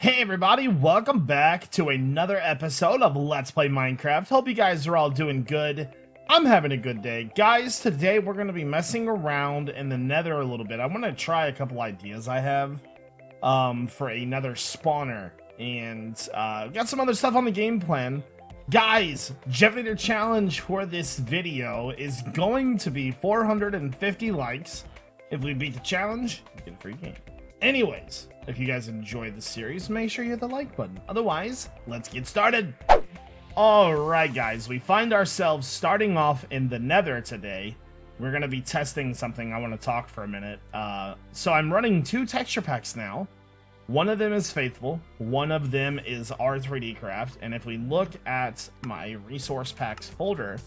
Hey everybody, welcome back to another episode of Let's Play Minecraft. Hope you guys are all doing good. I'm having a good day. Guys, today we're going to be messing around in the nether a little bit. I want to try a couple ideas I have for another spawner. And got some other stuff on the game plan. Guys, Jevinator challenge for this video is going to be 450 likes. If we beat the challenge, you get a free game. Anyways, if you guys enjoyed the series, make sure you hit the like button. Otherwise, let's get started. Alright guys, we find ourselves starting off in the nether today. We're going to be testing something. I want to talk for a minute. So I'm running two texture packs now. One of them is Faithful. One of them is R3D Craft. And if we look at my resource packs folder,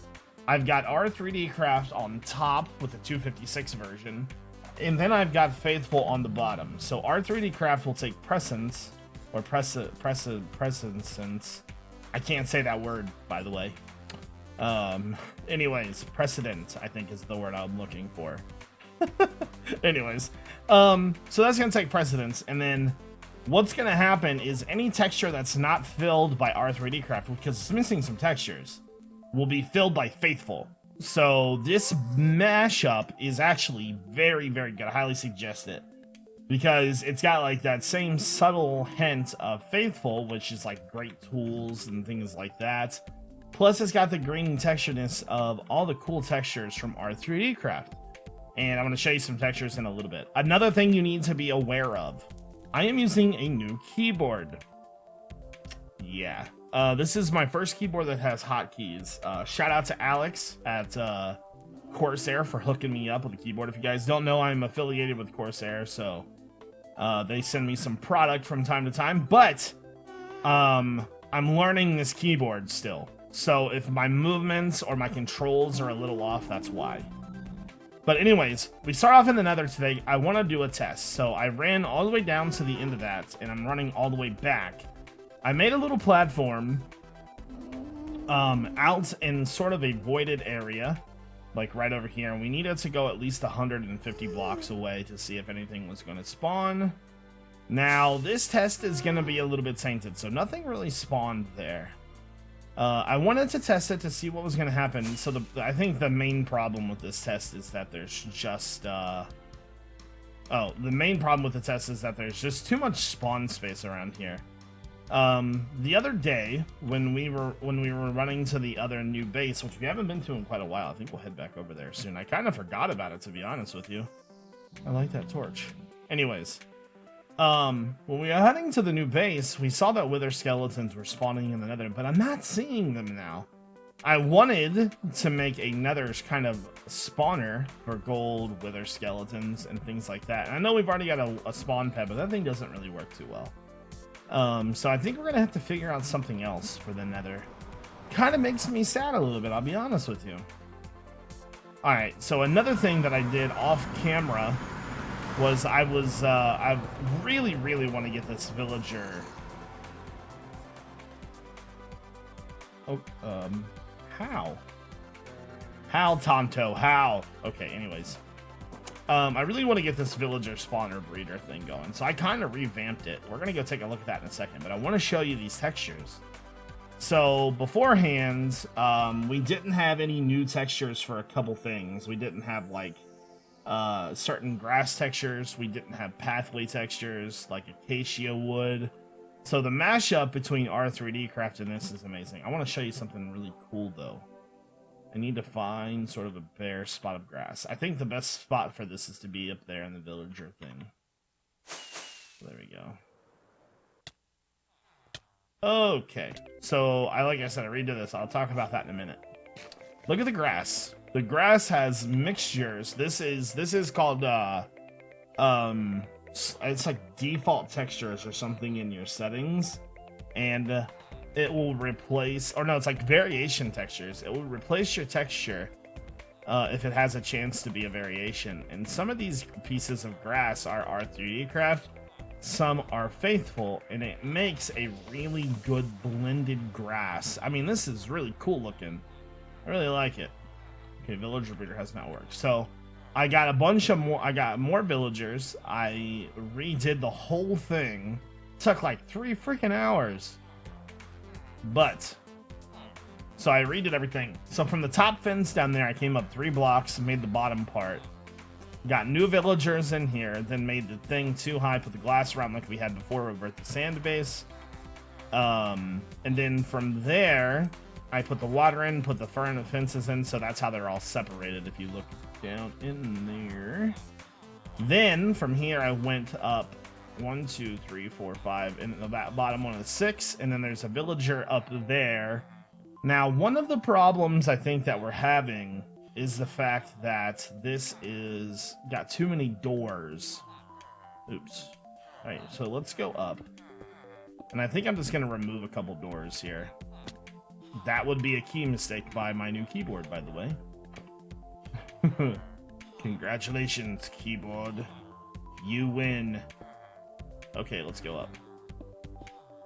I've got R3D Craft on top with the 256 version. And then I've got Faithful on the bottom. So R3D Craft will take precedence, or precedence. I can't say that word, by the way. Anyways, precedent, I think is the word I'm looking for. Anyways, so that's gonna take precedence, and then what's gonna happen is any texture that's not filled by R3D Craft, because it's missing some textures, will be filled by Faithful. So this mashup is actually very, very good. I highly suggest it because it's got like that same subtle hint of Faithful, which is like great tools and things like that. Plus it's got the green textureness of all the cool textures from R3D Craft. And I'm going to show you some textures in a little bit. Another thing you need to be aware of. I am using a new keyboard. Yeah. This is my first keyboard that has hotkeys. Shout out to Alex at Corsair for hooking me up with a keyboard. If you guys don't know, I'm affiliated with Corsair, so they send me some product from time to time. But I'm learning this keyboard still. So if my movements or my controls are a little off, that's why. But anyways, we start off in the nether today. I want to do a test. So I ran all the way down to the end of that, and I'm running all the way back. I made a little platform out in sort of a voided area, like right over here, and we needed to go at least 150 blocks away to see if anything was going to spawn. Now, this test is going to be a little bit tainted, so nothing really spawned there. I wanted to test it to see what was going to happen, so I think the main problem with this test is that there's just... the main problem with the test is that there's just too much spawn space around here. The other day when we were running to the other new base, which we haven't been to in quite a while, I think we'll head back over there soon. I kind of forgot about it, to be honest with you. I like that torch. Anyways, when we were heading to the new base, we saw that wither skeletons were spawning in the nether, but I'm not seeing them now. I wanted to make a nether kind of spawner for gold wither skeletons and things like that. And I know we've already got a spawn pad, but that thing doesn't really work too well. So I think we're gonna have to figure out something else for the nether. Kind of makes me sad a little bit, I'll be honest with you. Alright, so another thing that I did off camera was I really want to get this villager. Oh, how? How, Tonto? How? Okay, anyways. I really want to get this villager spawner breeder thing going, so I kind of revamped it. We're going to go take a look at that in a second, but I want to show you these textures. So beforehand, we didn't have any new textures for a couple things. We didn't have like certain grass textures. We didn't have pathway textures like acacia wood. So the mashup between R3D Craft and this is amazing. I want to show you something really cool though. I need to find sort of a bare spot of grass. I think the best spot for this is to be up there in the villager thing. There we go. Okay, so like I said, I redid this. I'll talk about that in a minute. Look at the grass. The grass has mixtures. This is called it's like default textures or something in your settings, and it will replace, or no, it's like variation textures. It will replace your texture if it has a chance to be a variation. And some of these pieces of grass are R3D Craft, some are Faithful, and it makes a really good blended grass. I mean, this is really cool looking. I really like it. Okay, villager breeder has not worked. So I got a bunch of more. I got more villagers. I redid the whole thing. Took like 3 freaking hours. But so I redid everything. So from the top fence down there, I came up 3 blocks and made the bottom part. Got new villagers in here, then made the thing too high, put the glass around like we had before over at the sand base. And then from there, I put the water in, put the fern and fences in, so that's how they're all separated if you look down in there. Then from here, I went up 1, 2, 3, 4, 5, and the bottom one is 6, and then there's a villager up there. Now, one of the problems I think that we're having is the fact that this is got too many doors. Oops. All right, so let's go up. And I think I'm just going to remove a couple doors here. That would be a key mistake by my new keyboard, by the way. Congratulations, keyboard. You win. Okay, let's go up.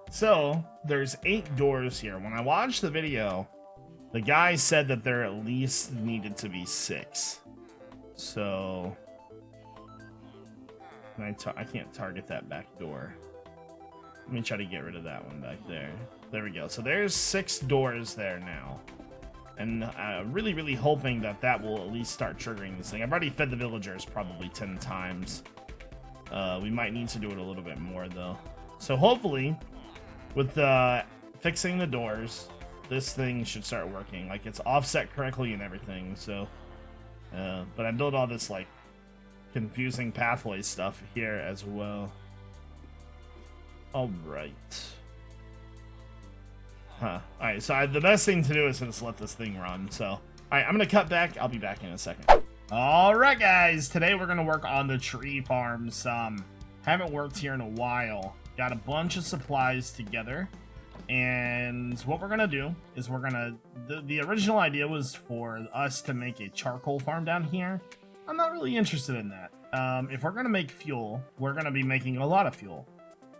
So, there's 8 doors here. When I watched the video, the guy said that there at least needed to be 6. So, I can't target that back door. Let me try to get rid of that one back there. There we go. So there's 6 doors there now. And really, really hoping that that will at least start triggering this thing. I've already fed the villagers probably 10 times. We might need to do it a little bit more, though. So hopefully, with fixing the doors, this thing should start working. Like, it's offset correctly and everything, so... but I built all this, like, confusing pathway stuff here as well. Alright. Huh. Alright, so the best thing to do is just let this thing run, so... Alright, I'm gonna cut back. I'll be back in a second. Alright, guys. Today we're gonna work on the tree farm some. Haven't worked here in a while. Got a bunch of supplies together. And what we're gonna do is we're gonna... The original idea was for us to make a charcoal farm down here. I'm not really interested in that. If we're gonna make fuel, we're gonna be making a lot of fuel.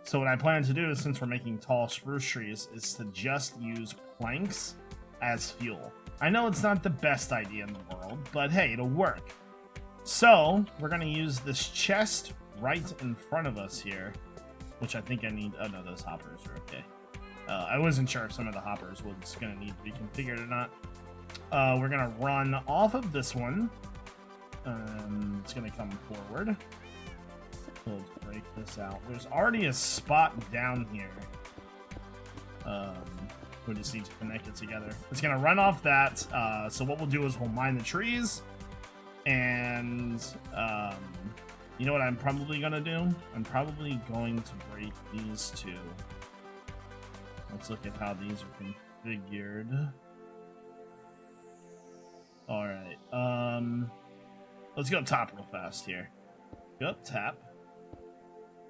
So what I plan to do, since we're making tall spruce trees, is to just use planks as fuel. I know it's not the best idea in the world, but hey, it'll work. So we're gonna use this chest right in front of us here, which I think I need... Oh no, those hoppers are okay. I wasn't sure if some of the hoppers was gonna need to be configured or not. We're gonna run off of this one. It's gonna come forward. So let's break this out. There's already a spot down here. We just need to connect it together. It's gonna run off that. So what we'll do is we'll mine the trees, and you know what I'm probably gonna do? I'm probably going to break these 2. Let's look at how these are configured. Alright, let's go up top real fast here. Go up tap.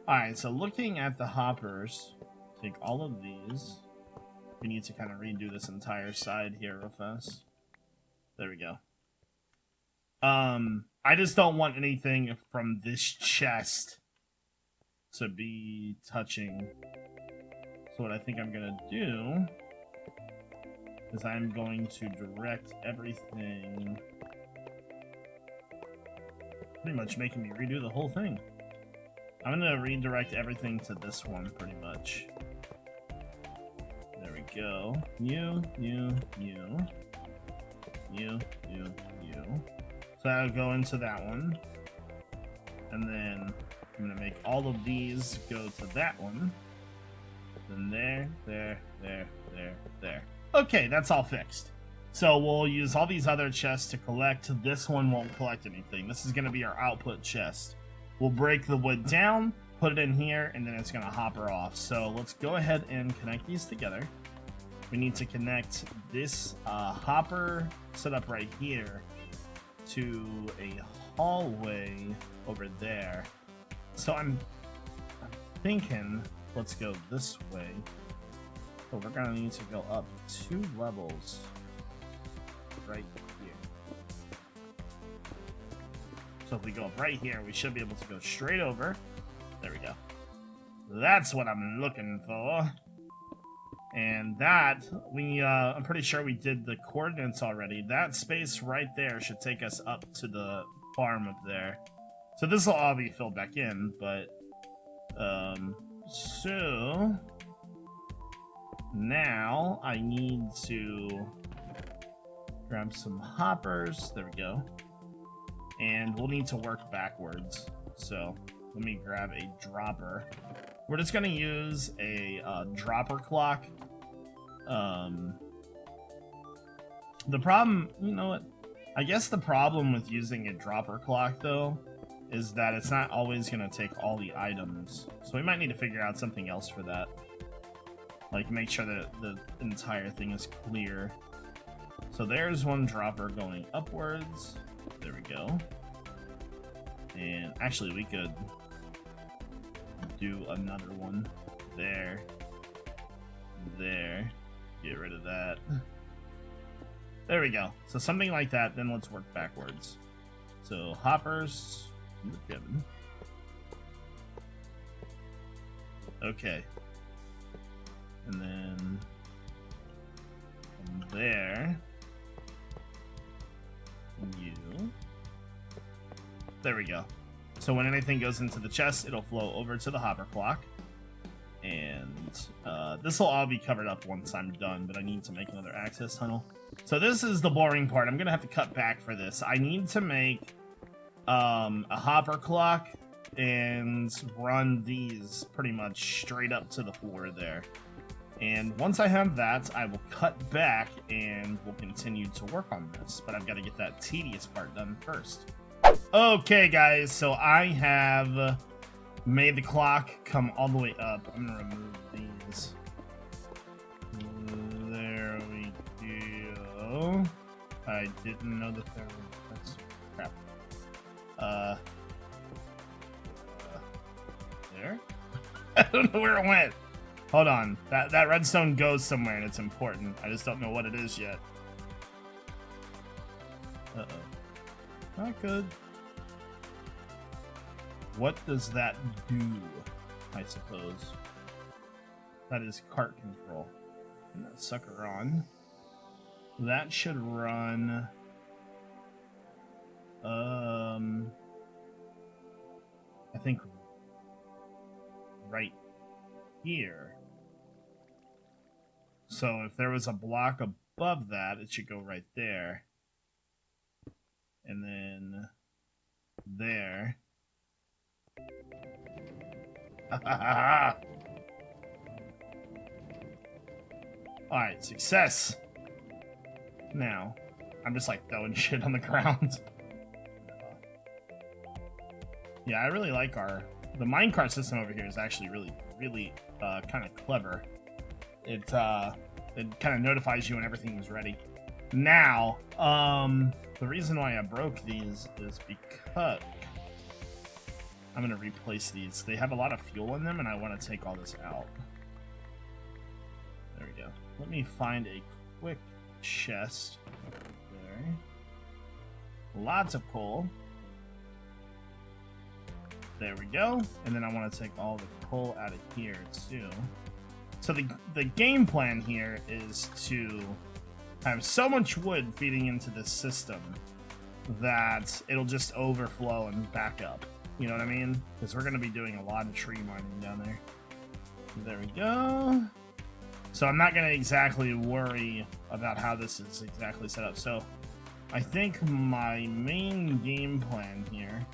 Alright, so looking at the hoppers, take all of these. We need to kind of redo this entire side here real fast. There we go. I just don't want anything from this chest to be touching. So what I think I'm gonna do is I'm going to direct everything, pretty much making me redo the whole thing. I'm gonna redirect everything to this one, pretty much. There we go. You. So I'll go into that one. And then I'm gonna make all of these go to that one. Then there. Okay, that's all fixed. So we'll use all these other chests to collect. This one won't collect anything. This is gonna be our output chest. We'll break the wood down, put it in here, and then it's gonna hopper off. So let's go ahead and connect these together. We need to connect this hopper setup right here to a hallway over there. So I'm thinking, let's go this way. But we're gonna need to go up 2 levels right here. So if we go up right here, we should be able to go straight over. There we go. That's what I'm looking for. And that, I'm pretty sure we did the coordinates already. That space right there should take us up to the farm up there. So this will all be filled back in, but So now I need to grab some hoppers. There we go. And we'll need to work backwards. So let me grab a dropper. We're just going to use a dropper clock. The problem, you know what? I guess the problem with using a dropper clock, though, is that it's not always going to take all the items. So we might need to figure out something else for that. Like, make sure that the entire thing is clear. So there's one dropper going upwards. There we go. And actually, we could do another one there. There. Get rid of that. There we go. So something like that, then let's work backwards. So hoppers, Jevin. Okay. And then from there, you. There we go. So when anything goes into the chest, it'll flow over to the hopper clock. And this will all be covered up once I'm done, but I need to make another access tunnel. So this is the boring part. I'm gonna have to cut back for this. I need to make a hopper clock and run these pretty much straight up to the floor there. And once I have that, I will cut back and we'll continue to work on this. But I've got to get that tedious part done first. Okay, guys, so I have made the clock come all the way up. I'm gonna remove these. There we go. I didn't know that there was... That's crap. There? I don't know where it went. Hold on. That redstone goes somewhere and it's important. I just don't know what it is yet. Uh-oh. Not good. What does that do, I suppose? That is cart control. And that sucker on. That should run... I think right here. So if there was a block above that, it should go right there. And then there. Alright, success. Now, I'm just like throwing shit on the ground. Yeah, I really like the minecart system over here is actually really kind of clever. It kind of notifies you when everything is ready. Now, the reason why I broke these is because I'm gonna replace these. They have a lot of fuel in them, and I want to take all this out. There we go. Let me find a quick chest there. Lots of coal. There we go. And then I want to take all the coal out of here too. So the game plan here is to have so much wood feeding into this system that it'll just overflow and back up. You know what I mean? Because we're going to be doing a lot of tree mining down there. There we go. So I'm not going to exactly worry about how this is exactly set up. So I think my main game plan here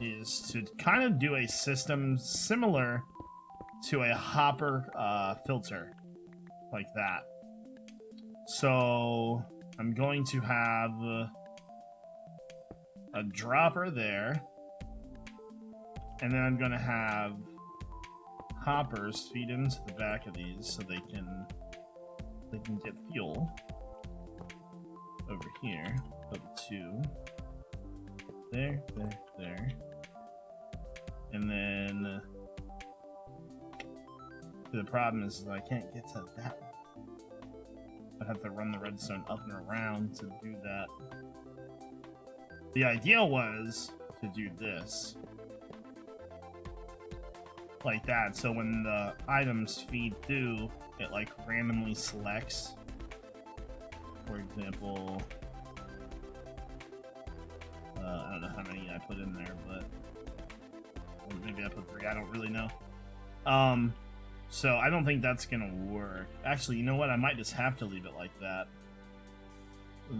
is to kind of do a system similar to a hopper filter, like that. So I'm going to have a dropper there, and then I'm going to have hoppers feed into the back of these so they can get fuel over here. Put 2 there. And then the problem is I can't get to that one. I'd have to run the redstone up and around to do that. The idea was to do this. Like that, so when the items feed through, it like randomly selects. For example, I don't know how many I put in there, but maybe I put 3, I don't really know. So I don't think that's gonna work. Actually, you know what? I might just have to leave it like that.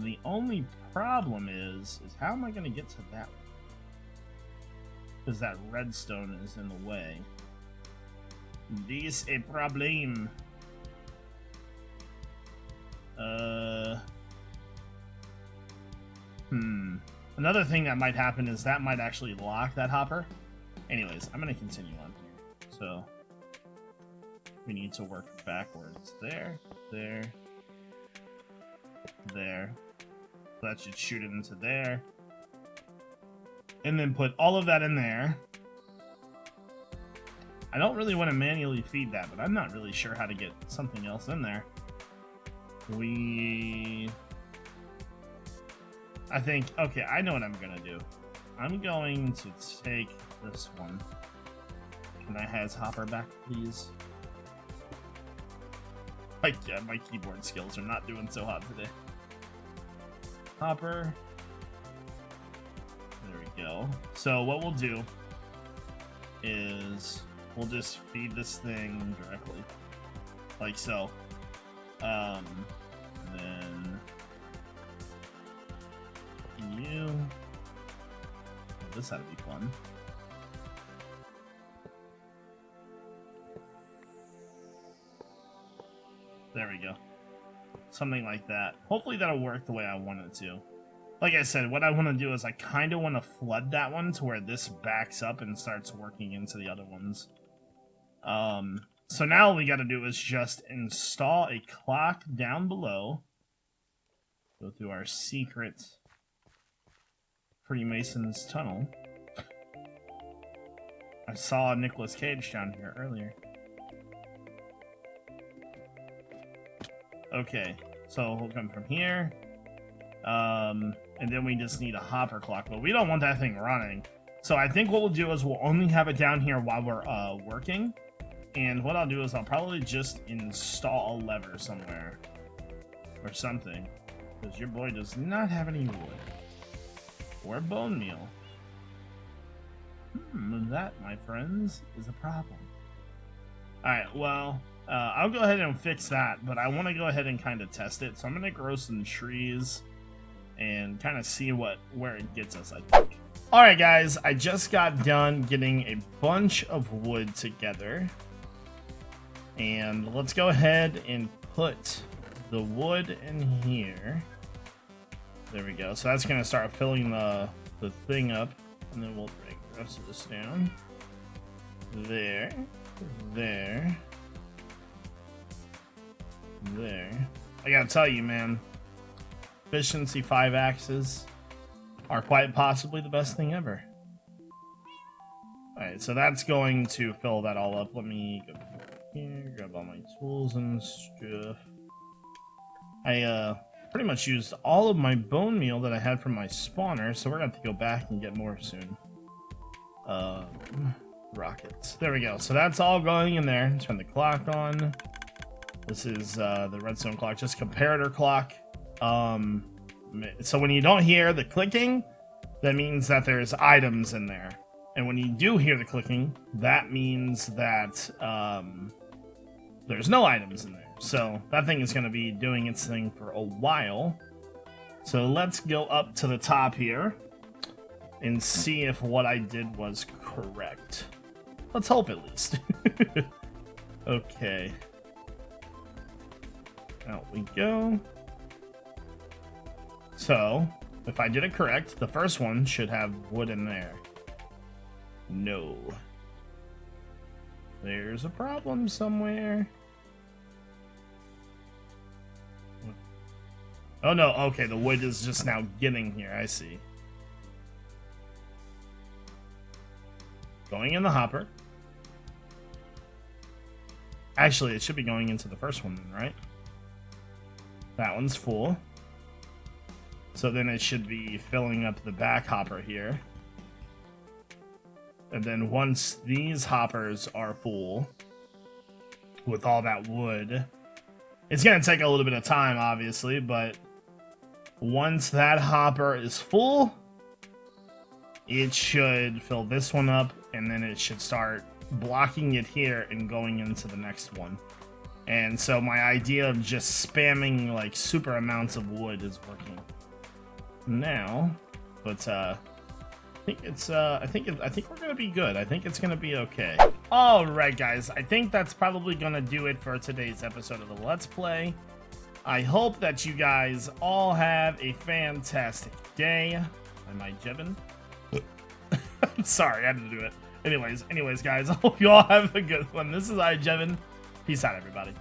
The only problem is how am I gonna get to that one? Because that redstone is in the way. This a problem. Another thing that might happen is that might actually lock that hopper. Anyways, I'm gonna continue on here. So we need to work backwards. There. So that should shoot it into there. And then put all of that in there. I don't really want to manually feed that, but I'm not really sure how to get something else in there. I think, okay, I know what I'm gonna do. I'm going to take this one. Can I has hopper back, please? Like, yeah, my keyboard skills are not doing so hot today. Hopper. There we go. So what we'll do is we'll just feed this thing directly, like so. Then you. Oh, this had to be fun. There we go. Something like that. Hopefully that'll work the way I want it to. Like I said, what I want to do is I kind of want to flood that one to where this backs up and starts working into the other ones. So now all we got to do is just install a clock down below. Go through our secret Freemason's tunnel. I saw Nicolas Cage down here earlier. Okay, so we'll come from here. And then we just need a hopper clock, but we don't want that thing running. So I think what we'll do is we'll only have it down here while we're working. And what I'll do is I'll probably just install a lever somewhere. Or something. Because your boy does not have any wood. Or bone meal. That, my friends, is a problem. Alright, well, I'll go ahead and fix that, but I want to go ahead and kind of test it. So I'm going to grow some trees and kind of see where it gets us, I think. Alright guys, I just got done getting a bunch of wood together. And let's go ahead and put the wood in here. There we go. So that's going to start filling the thing up. And then we'll break the rest of this down. There. There. There. I gotta tell you, man. Efficiency 5 axes are quite possibly the best thing ever. Alright, so that's going to fill that all up. Let me go here, grab all my tools and stuff. I pretty much used all of my bone meal that I had from my spawner, so we're gonna have to go back and get more soon. Rockets. There we go. So that's all going in there. Turn the clock on. This is the redstone clock, just comparator clock. So when you don't hear the clicking, that means that there's items in there. And when you do hear the clicking, that means that there's no items in there. So that thing is going to be doing its thing for a while. So let's go up to the top here and see if what I did was correct. Let's hope at least. Okay. Out we go. So, if I did it correct, the first one should have wood in there. No. There's a problem somewhere. Oh no, okay, the wood is just now getting here, I see. Going in the hopper. Actually, it should be going into the first one then, right? That one's full. So then it should be filling up the back hopper here. And then once these hoppers are full with all that wood, it's going to take a little bit of time, obviously, but once that hopper is full, it should fill this one up, and then it should start blocking it here and going into the next one. And so my idea of just spamming like super amounts of wood is working now. But I think it's I think we're gonna be good. I think it's gonna be okay. All right, guys. I think that's probably gonna do it for today's episode of the Let's Play. I hope that you guys all have a fantastic day. I'm iJevin. I'm sorry, I had to do it. Anyways, guys, I hope you all have a good one. This is iJevin. Peace out, everybody.